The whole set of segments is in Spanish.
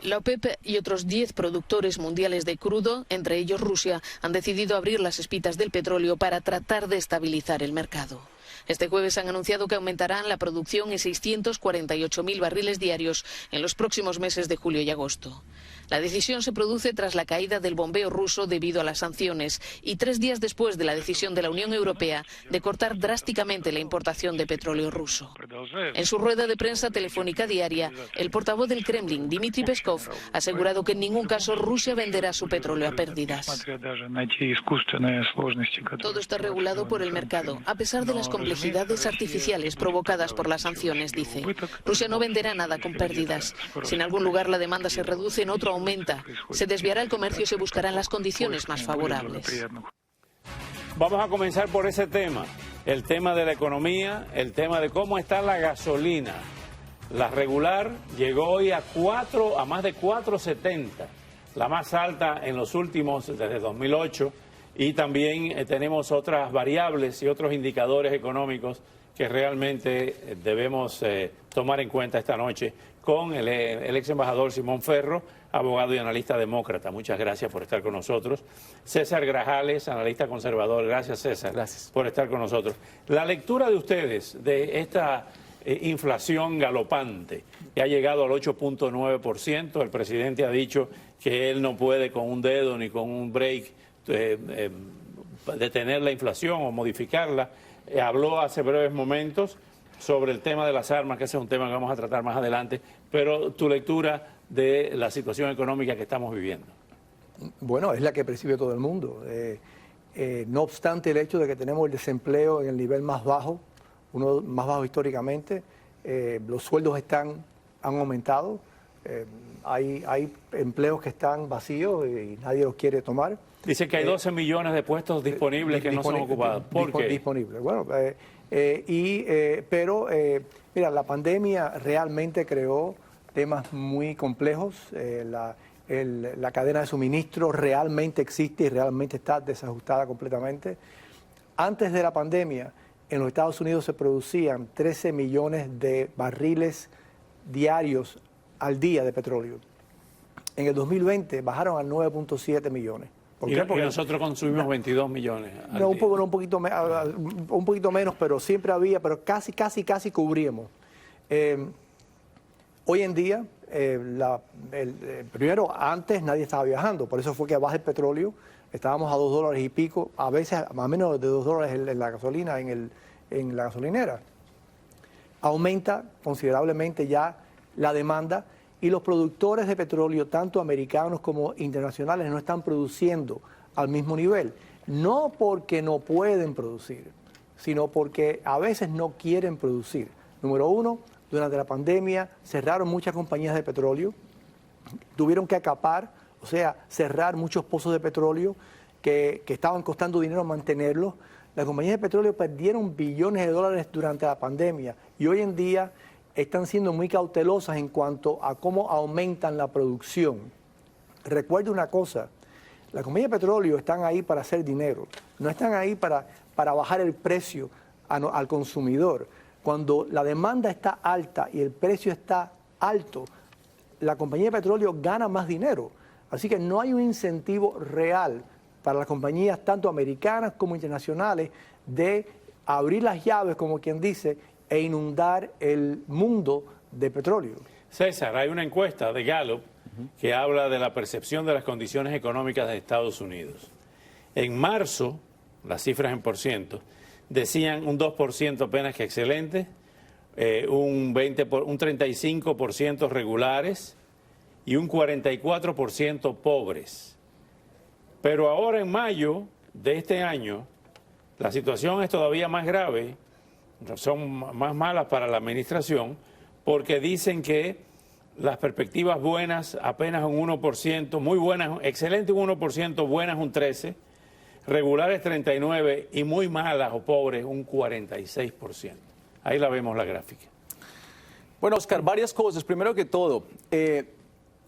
La OPEP y otros 10 productores mundiales de crudo, entre ellos Rusia, han decidido abrir las espitas del petróleo para tratar de estabilizar el mercado. Este jueves han anunciado que aumentarán la producción en 648.000 barriles diarios en los próximos meses de julio y agosto. La decisión se produce tras la caída del bombeo ruso debido a las sanciones y 3 días después de la decisión de la Unión Europea de cortar drásticamente la importación de petróleo ruso. En su rueda de prensa telefónica diaria, el portavoz del Kremlin, Dmitry Peskov, ha asegurado que en ningún caso Rusia venderá su petróleo a pérdidas. Todo está regulado por el mercado, a pesar de las complejidades artificiales provocadas por las sanciones, dice. Rusia no venderá nada con pérdidas. Si en algún lugar la demanda se reduce, en otro aumenta. Se desviará el comercio y se buscarán las condiciones más favorables. Vamos a comenzar por ese tema, el tema de la economía, el tema de cómo está la gasolina. La regular llegó hoy a más de 4.70, la más alta en los últimos desde 2008, y también tenemos otras variables y otros indicadores económicos que realmente debemos tomar en cuenta esta noche con el ex embajador Simón Ferro, abogado y analista demócrata. Muchas gracias por estar con nosotros. César Grajales, analista conservador. Gracias, César, por estar con nosotros. La lectura de ustedes de esta inflación galopante que ha llegado al 8.9%. El presidente ha dicho que él no puede con un dedo ni con un break detener la inflación o modificarla. Habló hace breves momentos sobre el tema de las armas, que ese es un tema que vamos a tratar más adelante, pero tu lectura de la situación económica que estamos viviendo. Bueno, es la que percibe todo el mundo. No obstante el hecho de que tenemos el desempleo en el nivel más bajo, uno más bajo históricamente, los sueldos han aumentado, hay empleos que están vacíos y nadie los quiere tomar. Dice que hay 12 millones de puestos disponibles que no son ocupados. ¿Por qué? Disponibles. Bueno, mira, la pandemia realmente creó temas muy complejos. La cadena de suministro realmente existe y realmente está desajustada completamente. Antes de la pandemia, en los Estados Unidos se producían 13 millones de barriles diarios al día de petróleo. En el 2020 bajaron a 9.7 millones. ¿Por qué? Porque nosotros consumimos 22 millones. No, un poquito menos, pero siempre había, pero casi cubríamos. Hoy en día, primero, antes nadie estaba viajando, por eso fue que baja el petróleo, estábamos a $2 y pico, a veces a menos de $2 en la gasolina, en la gasolinera. Aumenta considerablemente ya la demanda y los productores de petróleo, tanto americanos como internacionales, no están produciendo al mismo nivel. No porque no pueden producir, sino porque a veces no quieren producir. Número uno, durante la pandemia cerraron muchas compañías de petróleo, tuvieron que acapar, o sea, cerrar muchos pozos de petróleo que estaban costando dinero mantenerlos. Las compañías de petróleo perdieron billones de dólares durante la pandemia y hoy en día están siendo muy cautelosas en cuanto a cómo aumentan la producción. Recuerde una cosa, las compañías de petróleo están ahí para hacer dinero, no están ahí para bajar el precio al consumidor. Cuando la demanda está alta y el precio está alto, la compañía de petróleo gana más dinero. Así que no hay un incentivo real para las compañías, tanto americanas como internacionales, de abrir las llaves, como quien dice, e inundar el mundo de petróleo. César, hay una encuesta de Gallup que habla de la percepción de las condiciones económicas de Estados Unidos. En marzo, las cifras en %, decían un 2% apenas que excelente, un 35% regulares y un 44% pobres. Pero ahora en mayo de este año, la situación es todavía más grave, son más malas para la administración, porque dicen que las perspectivas buenas apenas un 1%, muy buenas, excelente un 1%, buenas un 13%, regulares 39% y muy malas o pobres un 46%. Ahí la vemos la gráfica. Bueno, Oscar, varias cosas. Primero que todo,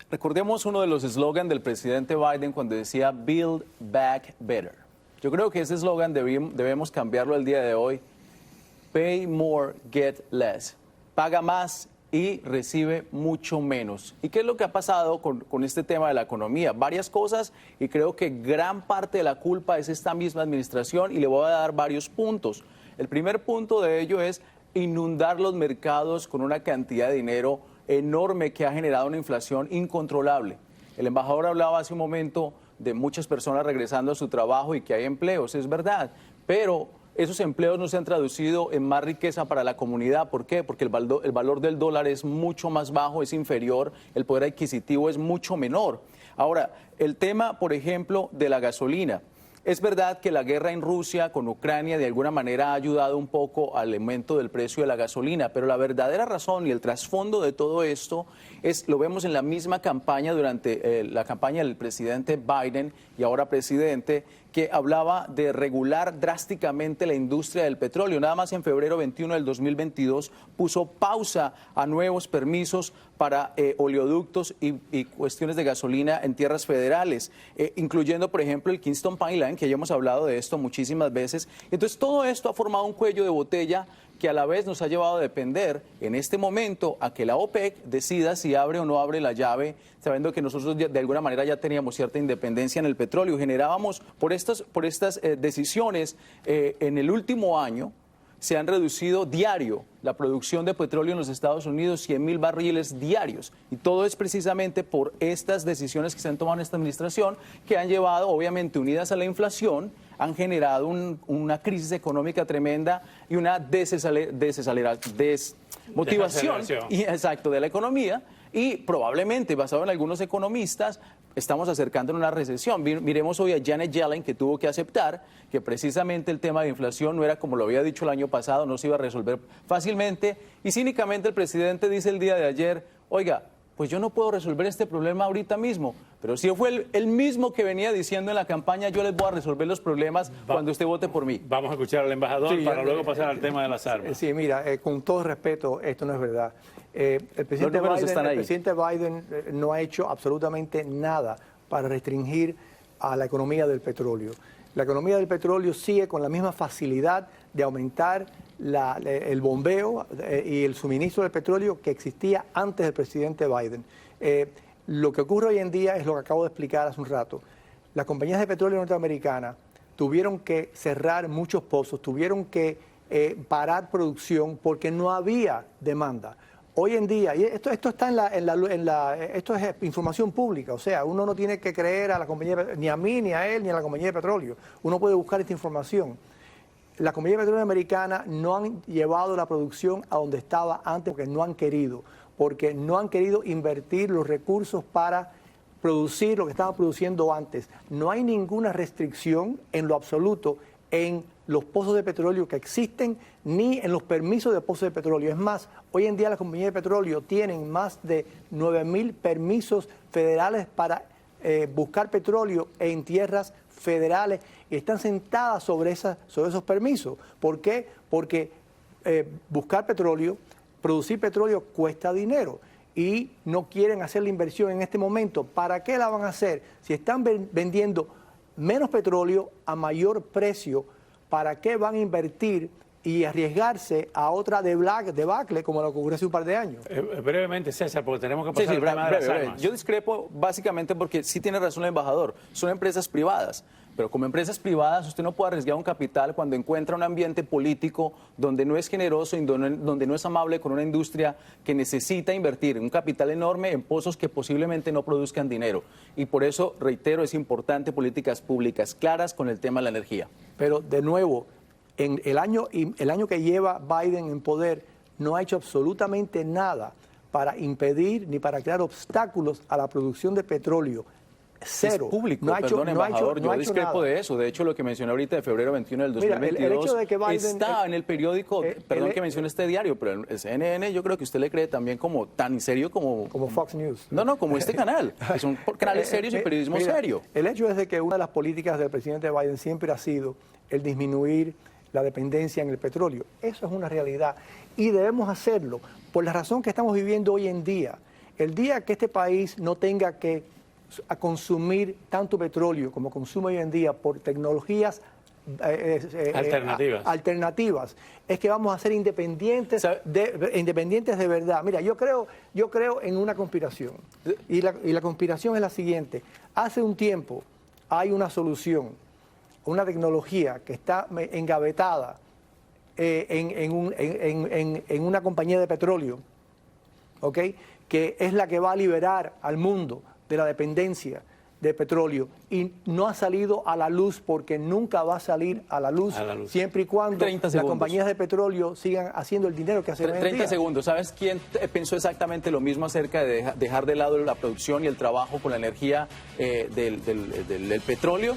recordemos uno de los eslogans del presidente Biden cuando decía Build Back Better. Yo creo que ese eslogan debemos cambiarlo el día de hoy. Pay more, get less. Paga más y recibe mucho menos. ¿Y qué es lo que ha pasado con este tema de la economía? Varias cosas, y creo que gran parte de la culpa es esta misma administración, y le voy a dar varios puntos. El primer punto de ello es inundar los mercados con una cantidad de dinero enorme que ha generado una inflación incontrolable. El embajador hablaba hace un momento de muchas personas regresando a su trabajo y que hay empleos, es verdad, pero esos empleos no se han traducido en más riqueza para la comunidad. ¿Por qué? Porque el valor del dólar es mucho más bajo, es inferior, el poder adquisitivo es mucho menor. Ahora, el tema, por ejemplo, de la gasolina. Es verdad que la guerra en Rusia con Ucrania de alguna manera ha ayudado un poco al aumento del precio de la gasolina, pero la verdadera razón y el trasfondo de todo esto lo vemos en la misma campaña durante la campaña del presidente Biden y ahora presidente, que hablaba de regular drásticamente la industria del petróleo. Nada más en febrero 21 del 2022 puso pausa a nuevos permisos para oleoductos y cuestiones de gasolina en tierras federales, incluyendo, por ejemplo, el Keystone Pipeline, que ya hemos hablado de esto muchísimas veces. Entonces, todo esto ha formado un cuello de botella que a la vez nos ha llevado a depender en este momento a que la OPEC decida si abre o no abre la llave, sabiendo que nosotros de alguna manera ya teníamos cierta independencia en el petróleo. Generábamos, por estas decisiones, en el último año, se han reducido diario la producción de petróleo en los Estados Unidos, 100,000 barriles diarios. Y todo es precisamente por estas decisiones que se han tomado en esta administración, que han llevado, obviamente, unidas a la inflación, han generado una crisis económica tremenda y una desmotivación de la economía. Y probablemente, basado en algunos economistas, estamos acercándonos a una recesión. Miremos hoy a Janet Yellen, que tuvo que aceptar que precisamente el tema de inflación no era como lo había dicho el año pasado, no se iba a resolver fácilmente. Y cínicamente el presidente dice el día de ayer, oiga, pues yo no puedo resolver este problema ahorita mismo, pero si fue el mismo que venía diciendo en la campaña, yo les voy a resolver los problemas cuando usted vote por mí. Vamos a escuchar al embajador para luego pasar al tema de las armas. Sí, mira, con todo respeto, esto no es verdad. El presidente Biden no ha hecho absolutamente nada para restringir a la economía del petróleo. La economía del petróleo sigue con la misma facilidad de aumentar el bombeo y el suministro del petróleo que existía antes del presidente Biden. Lo que ocurre hoy en día es lo que acabo de explicar hace un rato. Las compañías de petróleo norteamericanas tuvieron que cerrar muchos pozos, tuvieron que parar producción porque no había demanda. Hoy en día, y esto está esto es información pública, o sea, uno no tiene que creer a la compañía, ni a mí, ni a él, ni a la compañía de petróleo. Uno puede buscar esta información. La compañía de petróleo americana no han llevado la producción a donde estaba antes porque no han querido invertir los recursos para producir lo que estaban produciendo antes. No hay ninguna restricción en lo absoluto en los pozos de petróleo que existen, ni en los permisos de pozos de petróleo. Es más, hoy en día las compañías de petróleo tienen más de 9,000 permisos federales para buscar petróleo en tierras federales y están sentadas sobre esos permisos. ¿Por qué? Porque buscar petróleo, producir petróleo cuesta dinero y no quieren hacer la inversión en este momento. ¿Para qué la van a hacer? Si están vendiendo menos petróleo a mayor precio, ¿para qué van a invertir y arriesgarse a otra debacle como lo que ocurrió hace un par de años? Brevemente, César, porque tenemos que pasar al tema de las armas. Yo discrepo básicamente porque sí tiene razón el embajador, son empresas privadas, pero como empresas privadas usted no puede arriesgar un capital cuando encuentra un ambiente político donde no es generoso y donde no es amable con una industria que necesita invertir un capital enorme en pozos que posiblemente no produzcan dinero. Y por eso, reitero, es importante políticas públicas claras con el tema de la energía. Pero, de nuevo, en el año que lleva Biden en poder no ha hecho absolutamente nada para impedir ni para crear obstáculos a la producción de petróleo. Cero. Es público, no ha hecho, perdón, embajador, no ha yo hecho discrepo nada. de eso. De hecho, lo que mencioné ahorita de febrero 21 del 2022 Mira, el hecho de que Biden, está en el periódico, perdón que mencione este diario, pero el CNN yo creo que usted le cree también como tan serio como Fox News. No, como este canal, que son canales serios y periodismo serio. El hecho es de que una de las políticas del presidente Biden siempre ha sido el disminuir la dependencia en el petróleo. Eso es una realidad y debemos hacerlo por la razón que estamos viviendo hoy en día. El día que este país no tenga que consumir tanto petróleo como consume hoy en día por tecnologías alternativas, es que vamos a ser independientes de verdad. Mira, yo creo en una conspiración, y la conspiración es la siguiente. Hace un tiempo hay una solución, una tecnología que está engavetada en una compañía de petróleo, ¿ok?, que es la que va a liberar al mundo de la dependencia de petróleo, y no ha salido a la luz porque nunca va a salir a la luz, siempre y cuando las compañías de petróleo sigan haciendo el dinero que hacen hoy en día. 30 segundos. ¿Sabes quién pensó exactamente lo mismo acerca de dejar de lado la producción y el trabajo con la energía del petróleo?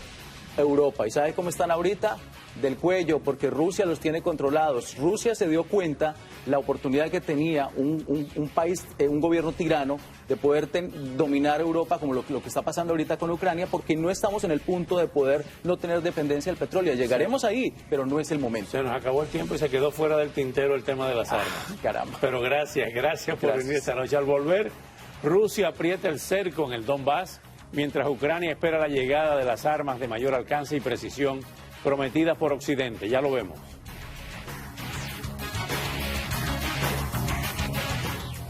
Europa. ¿Y sabe cómo están ahorita? Del cuello, porque Rusia los tiene controlados. Rusia se dio cuenta la oportunidad que tenía un país, un gobierno tirano, de poder dominar Europa, como lo que está pasando ahorita con Ucrania, porque no estamos en el punto de poder no tener dependencia del petróleo. Llegaremos ahí, pero no es el momento. Se nos acabó el tiempo y se quedó fuera del tintero el tema de las armas. Caramba. Pero gracias por venir esta noche. Al volver, Rusia aprieta el cerco en el Donbass, mientras Ucrania espera la llegada de las armas de mayor alcance y precisión prometidas por Occidente. Ya lo vemos.